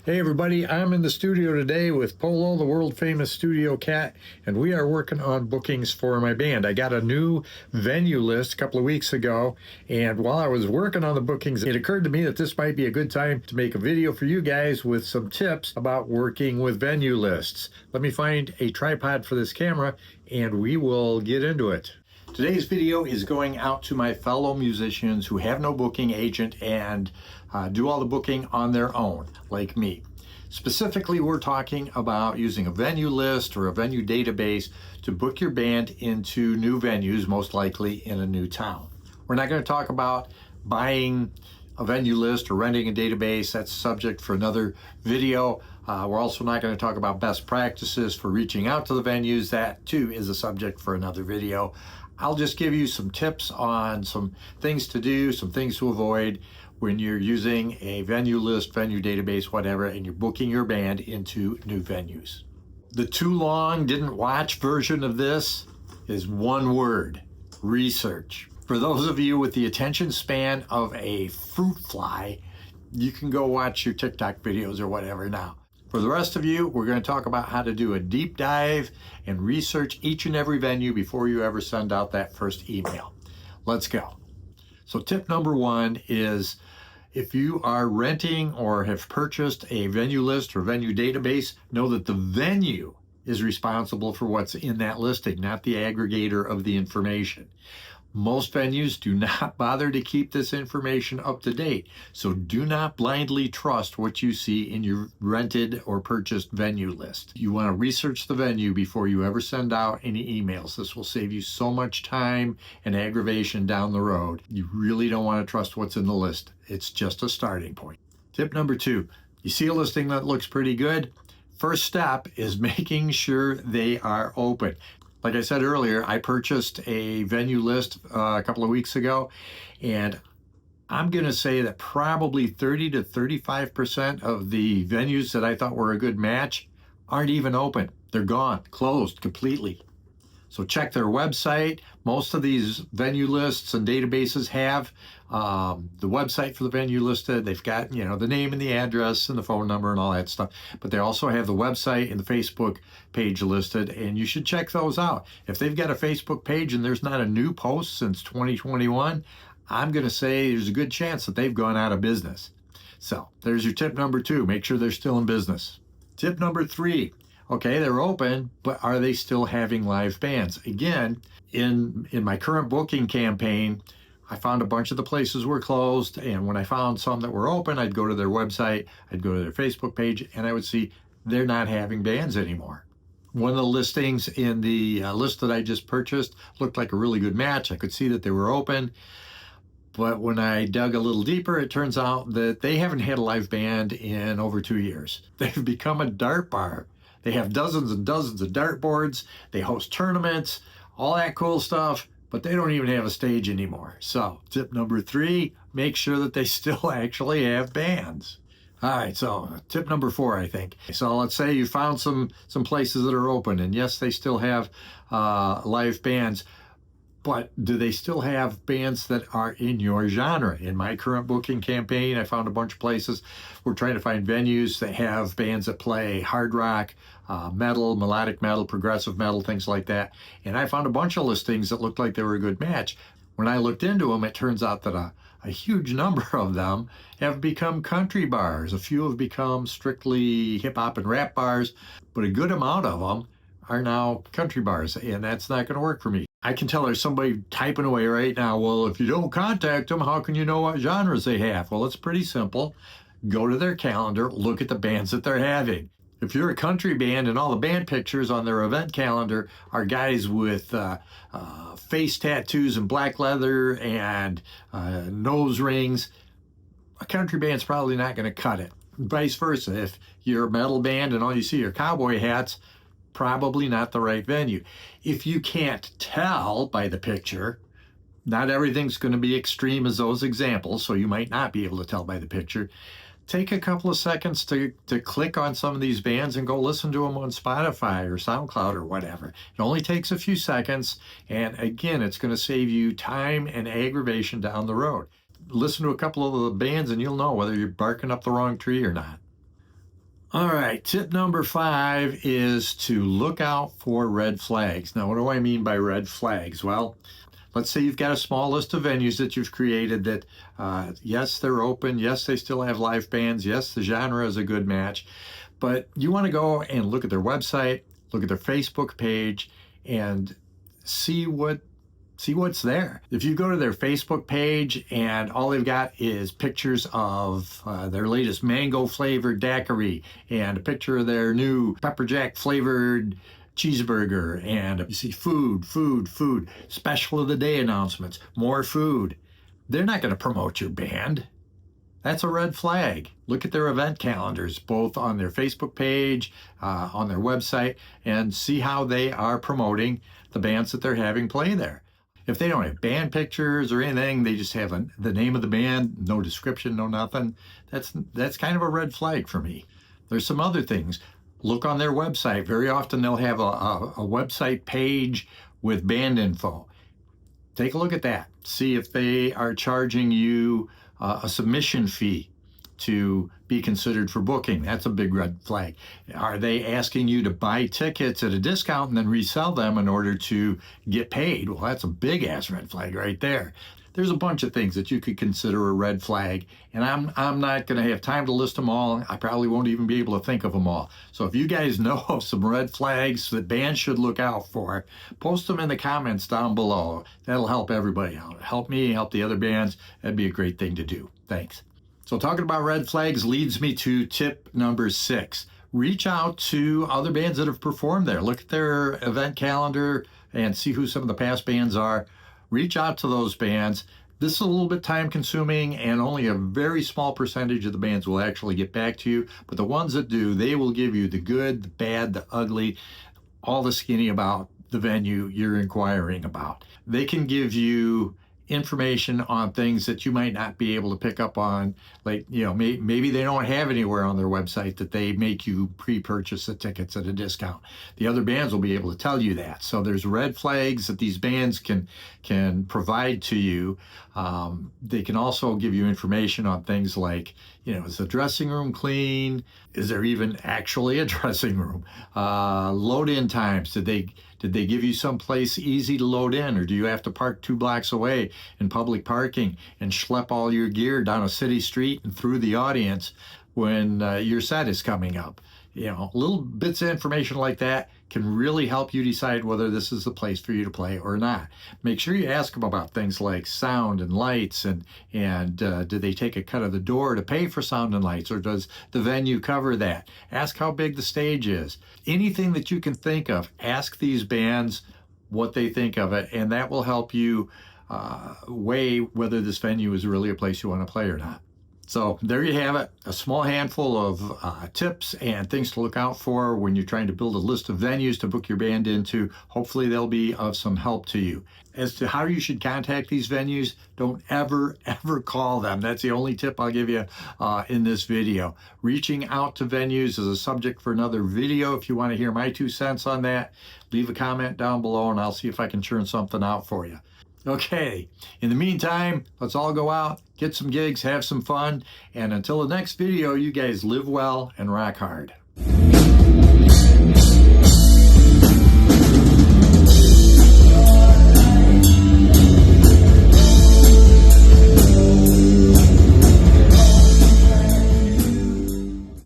Hey everybody, I'm in the studio today with Polo, the world famous studio cat, and we are working on bookings for my band. I got a new venue list a couple of weeks ago, and while I was working on the bookings, it occurred to me that this might be a good time to make a video for you guys with some tips about working with venue lists. Let me find a tripod for this camera and we will get into it. Today's video is going out to my fellow musicians who have no booking agent and do all the booking on their own, like me. Specifically, we're talking about using a venue list or a venue database to book your band into new venues, most likely in a new town. We're not going to talk about buying a venue list or renting a database. That's a subject for another video. We're also not going to talk about best practices for reaching out to the venues. That too is a subject for another video. I'll just give you some tips on some things to do, some things to avoid when you're using a venue list, venue database, whatever, and you're booking your band into new venues. The too long didn't watch version of this is one word: research. For those of you with the attention span of a fruit fly, you can go watch your TikTok videos or whatever now. For the rest of you, we're going to talk about how to do a deep dive and research each and every venue before you ever send out that first email. Let's go. So tip number one is, if you are renting or have purchased a venue list or venue database, know that the venue is responsible for what's in that listing, not the aggregator of the information. Most venues do not bother to keep this information up to date, so do not blindly trust what you see in your rented or purchased venue list. You want to research the venue before you ever send out any emails. This will save you so much time and aggravation down the road. You really don't want to trust what's in the list. It's just a starting point. Tip number two, you see a listing that looks pretty good? First step is making sure they are open. Like I said earlier, I purchased a venue list a couple of weeks ago, and I'm going to say that probably 30 to 35% of the venues that I thought were a good match aren't even open. They're gone, closed completely. So check their website. Most of these venue lists and databases have the website for the venue listed. They've got, the name and the address and the phone number and all that stuff. But they also have the website and the Facebook page listed, and you should check those out. If they've got a Facebook page and there's not a new post since 2021, I'm going to say there's a good chance that they've gone out of business. So there's your tip number two. Make sure they're still in business. Tip number three. Okay, they're open, but are they still having live bands? Again, in my current booking campaign, I found a bunch of the places were closed, and when I found some that were open, I'd go to their website, I'd go to their Facebook page, and I would see they're not having bands anymore. One of the listings in the list that I just purchased looked like a really good match. I could see that they were open, but when I dug a little deeper, it turns out that they haven't had a live band in over 2 years. They've become a dart bar. They have dozens and dozens of dartboards. They host tournaments, all that cool stuff, but they don't even have a stage anymore. So tip number three, make sure that they still actually have bands. All right, so tip number four, I think. So let's say you found some places that are open, and yes, they still have live bands, but do they still have bands that are in your genre? In my current booking campaign, I found a bunch of places. We're trying to find venues that have bands that play hard rock, metal, melodic metal, progressive metal, things like that. And I found a bunch of listings that looked like they were a good match. When I looked into them, it turns out that a huge number of them have become country bars. A few have become strictly hip hop and rap bars, but a good amount of them are now country bars, and that's not going to work for me. I can tell there's somebody typing away right now, well, if you don't contact them, how can you know what genres they have? Well, it's pretty simple. Go to their calendar, look at the bands that they're having. If you're a country band and all the band pictures on their event calendar are guys with face tattoos and black leather and nose rings, a country band's probably not going to cut it. Vice versa. If you're a metal band and all you see are cowboy hats, probably not the right venue. If you can't tell by the picture, not everything's going to be extreme as those examples, so you might not be able to tell by the picture. Take a couple of seconds to click on some of these bands and go listen to them on Spotify or SoundCloud or whatever. It only takes a few seconds, and again, it's going to save you time and aggravation down the road. Listen to a couple of the bands and you'll know whether you're barking up the wrong tree or not. All right, tip number 5 is to look out for red flags. Now, what do I mean by red flags? Well, let's say you've got a small list of venues that you've created that, yes, they're open. Yes, they still have live bands. Yes, the genre is a good match. But you want to go and look at their website, look at their Facebook page, and see what's there. If you go to their Facebook page and all they've got is pictures of their latest mango flavored daiquiri and a picture of their new pepper jack flavored cheeseburger, and you see food, special of the day announcements, more food, they're not going to promote your band. That's a red flag. Look at their event calendars, both on their Facebook page, on their website, and see how they are promoting the bands that they're having play there. If they don't have band pictures or anything, they just have the name of the band, no description, no nothing, that's kind of a red flag for me. There's some other things. Look on their website. Very often they'll have a website page with band info. Take a look at that. See if they are charging you a submission fee to be considered for booking. That's a big red flag. Are they asking you to buy tickets at a discount and then resell them in order to get paid? Well, that's a big ass red flag right there. There's a bunch of things that you could consider a red flag, and I'm not going to have time to list them all. I probably won't even be able to think of them all. So if you guys know of some red flags that bands should look out for, post them in the comments down below. That'll help everybody out. Help me, help the other bands. That'd be a great thing to do. Thanks. So talking about red flags leads me to tip number 6. Reach out to other bands that have performed there. Look at their event calendar and see who some of the past bands are. Reach out to those bands. This is a little bit time consuming, and only a very small percentage of the bands will actually get back to you. But the ones that do, they will give you the good, the bad, the ugly, all the skinny about the venue you're inquiring about. They can give you information on things that you might not be able to pick up on, like, maybe they don't have anywhere on their website that they make you pre-purchase the tickets at a discount. The other bands will be able to tell you that. So there's red flags that these bands can provide to you. They can also give you information on things like, is the dressing room clean? Is there even actually a dressing room? Load-in times. Did they give you someplace easy to load in, or do you have to park 2 blocks away in public parking and schlep all your gear down a city street and through the audience when your set is coming up? Little bits of information like that can really help you decide whether this is the place for you to play or not. Make sure you ask them about things like sound and lights, and do they take a cut of the door to pay for sound and lights, or does the venue cover that? Ask how big the stage is. Anything that you can think of, ask these bands what they think of it, and that will help you weigh whether this venue is really a place you want to play or not. So there you have it, a small handful of tips and things to look out for when you're trying to build a list of venues to book your band into. Hopefully they'll be of some help to you. As to how you should contact these venues, don't ever call them. That's the only tip I'll give you in this video. Reaching out to venues is a subject for another video. If you want to hear my 2 cents on that, leave a comment down below and I'll see if I can churn something out for you. Okay, in the meantime, let's all go out, get some gigs, have some fun, and until the next video, you guys live well and rock hard.